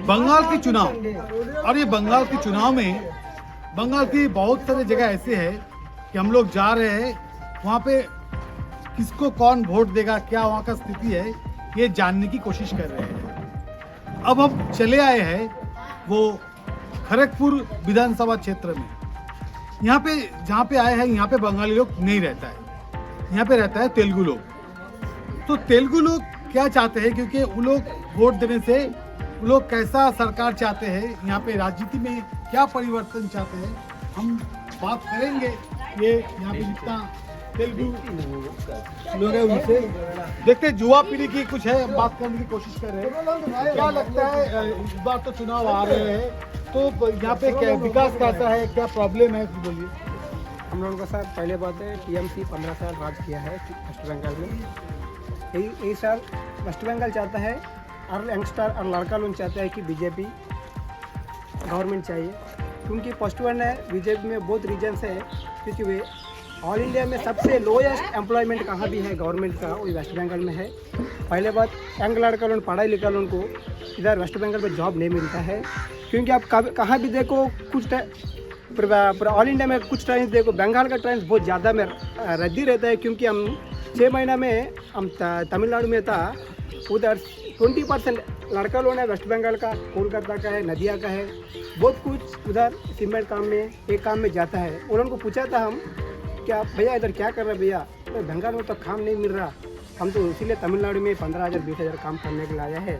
बंगाल के चुनाव, और ये बंगाल के चुनाव में बंगाल की बहुत सारी जगह ऐसे है कि हम लोग जा रहे हैं, वहाँ पे किसको कौन वोट देगा, क्या वहाँ का स्थिति है, ये जानने की कोशिश कर रहे हैं। अब हम चले आए हैं वो खड़गपुर विधानसभा क्षेत्र में। यहाँ पे जहाँ पे आए हैं, यहाँ पे बंगाली लोग नहीं रहता है, यहाँ पे रहता है तेलुगु लोग। तो तेलुगु लोग क्या चाहते हैं, क्योंकि वो लोग वोट देने से वो लोग कैसा सरकार चाहते हैं, यहाँ पे राजनीति में क्या परिवर्तन चाहते हैं, हम बात करेंगे। ये यहाँ पे जितना तेलुगु लोग हैं उनसे देखते हैं, युवा पीढ़ी की कुछ है, बात करने की कोशिश कर रहे हैं। क्या लगता है, इस बार तो चुनाव आ रहे हैं, तो यहाँ पे क्या विकास कैसा है, क्या प्रॉब्लम है, बोलिए। हम लोगों का सर पहले बात है, टीएमसी 15 साल राज किया है वेस्ट बंगाल में। यही साल वेस्ट बंगाल चाहता है और यंगस्टर और लड़का लोग चाहते हैं कि बीजेपी गवर्नमेंट चाहिए, क्योंकि फर्स्ट वन है बीजेपी में बहुत रीजन्स है, क्योंकि वे ऑल इंडिया में सबसे लोएस्ट एम्प्लॉयमेंट कहाँ भी है गवर्नमेंट का, वो वेस्ट बंगाल में है। पहले बात, यंग लड़का लोग पढ़ाई लिखा लोगों को इधर वेस्ट बंगाल में जॉब नहीं मिलता है, क्योंकि आप कहाँ भी देखो कुछ पूरा ऑल इंडिया में कुछ ट्रेन देखो, बंगाल का ट्रेन बहुत ज़्यादा में रद्दी रहता है, क्योंकि हम 6 महीना में हम तमिलनाडु में था, उधर 20% लड़का लोग है वेस्ट बंगाल का, कोलकाता का है, नदिया का है, बहुत कुछ उधर सीमेंट काम में एक काम में जाता है। उन्होंने को पूछा था हम, क्या भैया इधर क्या कर रहे हैं भैया, तो बंगाल में तो काम नहीं मिल रहा, हम तो इसीलिए तमिलनाडु में 15,000 20,000 काम करने के लिए आया है।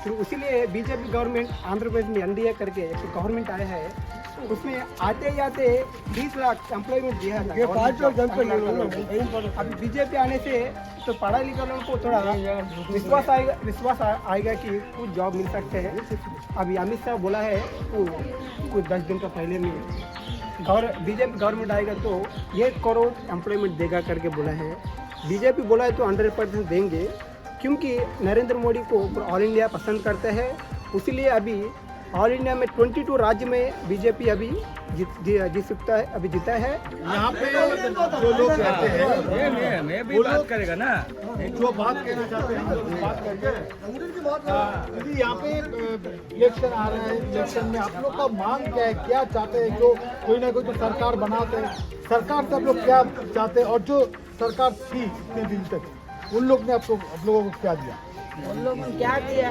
तो इसीलिए बीजेपी गवर्नमेंट आंध्र प्रदेश में एनडीए करके एक गवर्नमेंट आया है, उसमें आते ही आते 20 लाख एम्प्लॉयमेंट दिया है। अभी बीजेपी आने से तो पढ़ा लिखा लोगों को थोड़ा विश्वास आएगा कि कुछ जॉब मिल सकते हैं। अभी अमित शाह बोला है कुछ 10 दिन का पहले में बीजेपी गवर्नमेंट आएगा तो 1 करोड़ एम्प्लॉयमेंट देगा करके बोला है। बीजेपी बोला है तो 100% देंगे, क्योंकि नरेंद्र मोदी को ऑल इंडिया पसंद करते हैं, इसीलिए अभी ऑल इंडिया में 22 राज्य में बीजेपी अभी जीत सकता है, अभी जीता है। यहाँ पे जो लोग रहते हैं मैं भी बात करेगा ना, जो बात कहना चाहते हैं हम बात करके। यदि यहाँ पे इलेक्शन आ रहा है, इलेक्शन में आप लोग का मांग क्या है, क्या चाहते हैं, जो कोई ना कोई तो सरकार बनाते हैं, सरकार से आप लोग क्या चाहते हैं, और जो सरकार थी इतने दिन तक उन लोग ने आप लोगों को क्या दिया? उन लोगों ने क्या दिया?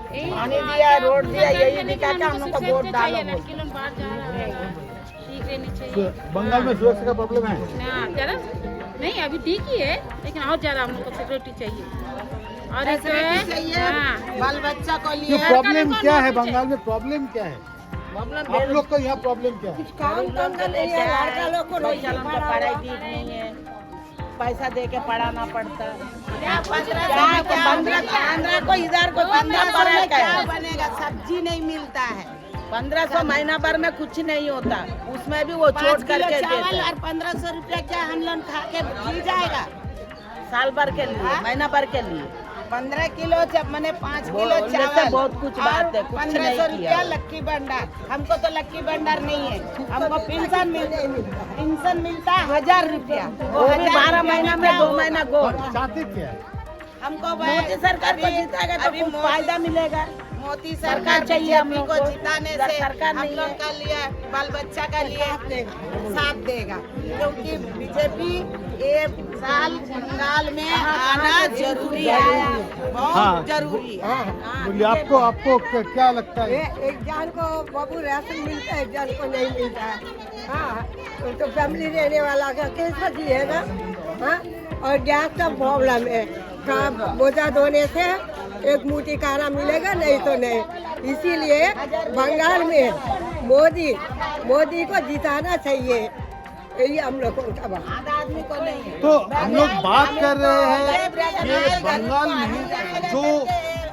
पानी दिया, रोड दिया, यही दिखा के हम लोग को वोट डालो। बंगाल में सुरक्षा का प्रॉब्लम है नहीं, अभी ठीक ही है, लेकिन और ज्यादा हम लोग को सिक्योरिटी चाहिए। और एक बाल बच्चा को लिए प्रॉब्लम क्या है बंगाल में, प्रॉब्लम क्या है आप लोग का, यहाँ प्रॉब्लम क्या है? काम नहीं है, लड़का लोग को पढ़ाई ठीक नहीं है, पैसा दे के पढ़ाना पड़ता है। 15 को इधर को 15 क्या बनेगा, सब्जी नहीं मिलता है, 1500 महीना भर में कुछ नहीं होता, उसमें भी वो छोड़ करके देते हैं। 1500 रुपया क्या हम लोग खा के जी जाएगा साल भर के लिए, महीना भर के लिए? 15 किलो मैंने 5 किलो चावल, बहुत कुछ बात है। 1500 रुपया लक्की भंडार, हमको तो लक्की भंडार नहीं है, हमको पेंशन मिलता है 1000 रुपया, वो 12 महीना में 2 महीना गो। चाहते क्या है? हमको मोदी सरकार को जिताएगा तो कुछ फायदा मिलेगा। मोदी सरकार चाहिए हम लोग को जिताने से, हम लोग का लिए बाल बच्चा का लिए साथ देगा, क्योंकि बीजेपी एक साल बंगाल में आना जरूरी है, बहुत जरूरी है। बोलिए, आपको क्या लगता है? एक जान को बाबू राशन मिलता है, एक जान को नहीं मिलता है। हाँ, तो फैमिली रहने वाला का कैसे जिएगा? हाँ, और गैस का प्रॉब्लम है, बोझा धोने से एक मुट्ठी खाना मिलेगा, नहीं तो नहीं। इसीलिए बंगाल में मोदी को जिताना चाहिए, यही हम लोग का बात। आदमी को नहीं है। तो हम लोग बात कर रहे हैं कि बंगाल में जो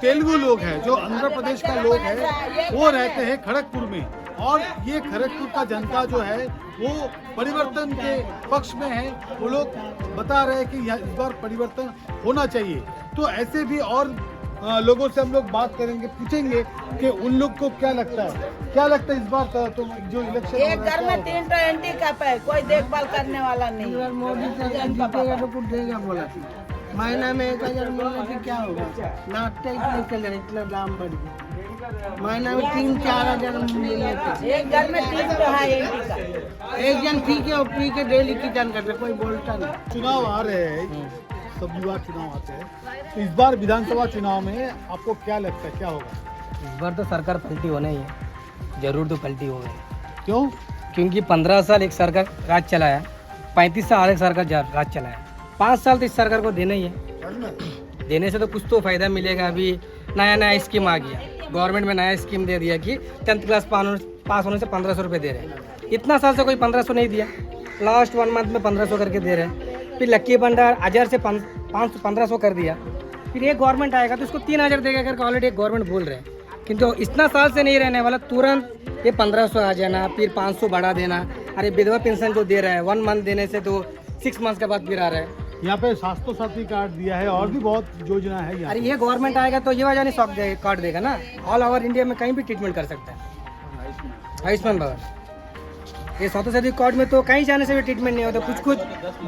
तेलुगु लोग हैं, जो आंध्र प्रदेश का लोग हैं, वो रहते हैं खड़गपुर में, और ये खड़गपुर का जनता जो है वो परिवर्तन के पक्ष में है। वो लोग बता रहे हैं कि इस बार परिवर्तन होना चाहिए। तो ऐसे भी और लोगों से हम लोग बात करेंगे, पूछेंगे कि उन लोग को क्या लगता है, इस बार तो जो इलेक्शन एक घर में 3 तो एंटी कप है, कोई देखभाल करने वाला नहीं। मोदी सरकार जीतेगा तो कुछ देगा बोला, महीना में 1,000 मिलने से क्या होगा? नाश्ते इतने चल रहे, इतना दाम बढ़ गया। महीना में 3-4 हजार मिलने से एक घर में 3 तो है एंटी का। एक जन पी के डेली किचन करते, कोई बोलता नहीं। चुनाव आ रहे हैं, सब युवा चुनाव आते हैं, तो इस बार विधानसभा चुनाव में आपको क्या लगता है क्या होगा? इस बार तो सरकार पलटी होना ही है, जरूर तो पलटी होगी। क्यों? क्योंकि 15 साल एक सरकार राज चलाया, 35 साल एक सरकार राज चलाया, 5 साल तो इस सरकार को देना ही है। देने से तो कुछ तो फायदा मिलेगा। अभी नया स्कीम आ गया, गवर्नमेंट में नया स्कीम दे दिया कि 10th क्लास पास होने से 1500 रुपये दे रहे हैं। इतना साल से कोई 1500 नहीं दिया, लास्ट 1 मंथ में 1500 करके दे रहे हैं। फिर लक्की भंडार 1000 से 1500 कर दिया। फिर एक गवर्नमेंट आएगा तो उसको 3000 देगा करके ऑलरेडी एक गवर्नमेंट बोल रहे हैं। किंतु इतना साल से नहीं रहने वाला, तुरंत ये 1500 आ जाना, फिर 500 बढ़ा देना। अरे विधवा पेंशन जो दे रहा है 1 मंथ देने से तो 6 मंथ के बाद फिर आ रहा है। यहाँ पे स्वास्थ्य साथी कार्ड दिया है और भी बहुत योजना है यहाँ। अरे ये गवर्नमेंट आएगा तो ये वजह नहीं कार्ड देगा ना, ऑल ओवर इंडिया में कहीं भी ट्रीटमेंट कर सकता है आयुष्मान भारत। ये स्वास्थ्य साथी कार्ड में तो कहीं जाने से भी ट्रीटमेंट नहीं होता। कुछ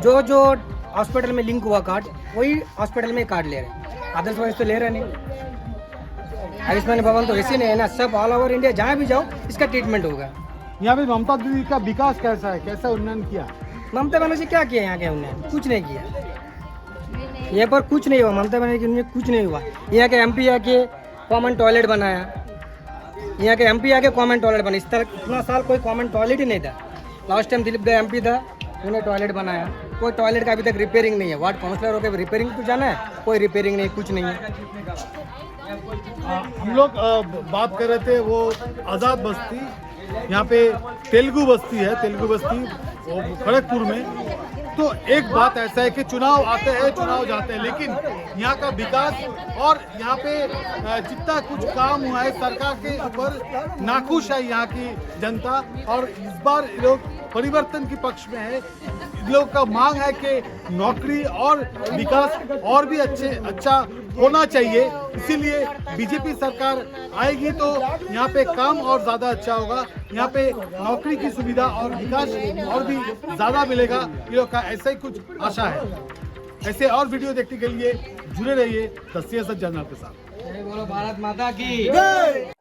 जो हॉस्पिटल में लिंक हुआ कार्ड, वही हॉस्पिटल में कार्ड ले रहे हैं, अदरवाइज तो ले रहे नहीं। आयुष्मान भवन तो ऐसे नहीं है ना, सब ऑल ओवर इंडिया जहाँ भी जाओ इसका ट्रीटमेंट होगा। यहाँ पे ममता दीदी का विकास कैसा है, कैसा उन्नयन किया? ममता बनर्जी क्या किया यहाँ के? उन्होंने कुछ नहीं किया, यहाँ पर कुछ नहीं हुआ। ममता बनर्जी ने कुछ नहीं हुआ। यहाँ के एमपी आके कॉमन टॉयलेट बनाया, यहाँ के एमपी आके कॉमन टॉयलेट बना। इस तरह इतना साल कोई कॉमन टॉयलेट ही नहीं था। लास्ट टाइम दिलीप दा एमपी था, उन्होंने टॉयलेट बनाया। कोई टॉयलेट का अभी तक रिपेयरिंग नहीं है। वार्ड काउंसलर होकर रिपेयरिंग तो जाना है, कोई रिपेयरिंग नहीं, कुछ नहीं है। हम लोग बात कर रहे थे वो आज़ाद बस्ती, यहाँ पे तेलुगु बस्ती है, तेलुगु बस्ती वो खड़गपुर में। तो एक बात ऐसा है कि चुनाव आते हैं, चुनाव जाते हैं, लेकिन यहाँ का विकास और यहाँ पे जितना कुछ काम हुआ है सरकार के ऊपर नाखुश है यहाँ की जनता। और इस बार लोग परिवर्तन के पक्ष में है। लोग का मांग है कि नौकरी और विकास और भी अच्छा होना चाहिए। इसीलिए बीजेपी सरकार आएगी तो यहाँ पे काम और ज़्यादा अच्छा होगा, यहाँ पे नौकरी की सुविधा और विकास और भी ज़्यादा मिलेगा। ये लोग का ऐसा ही कुछ आशा है। ऐसे और वीडियो देखने के लिए जुड़े रहिए द CSR जर्नल के साथ। बोलो भारत माता की।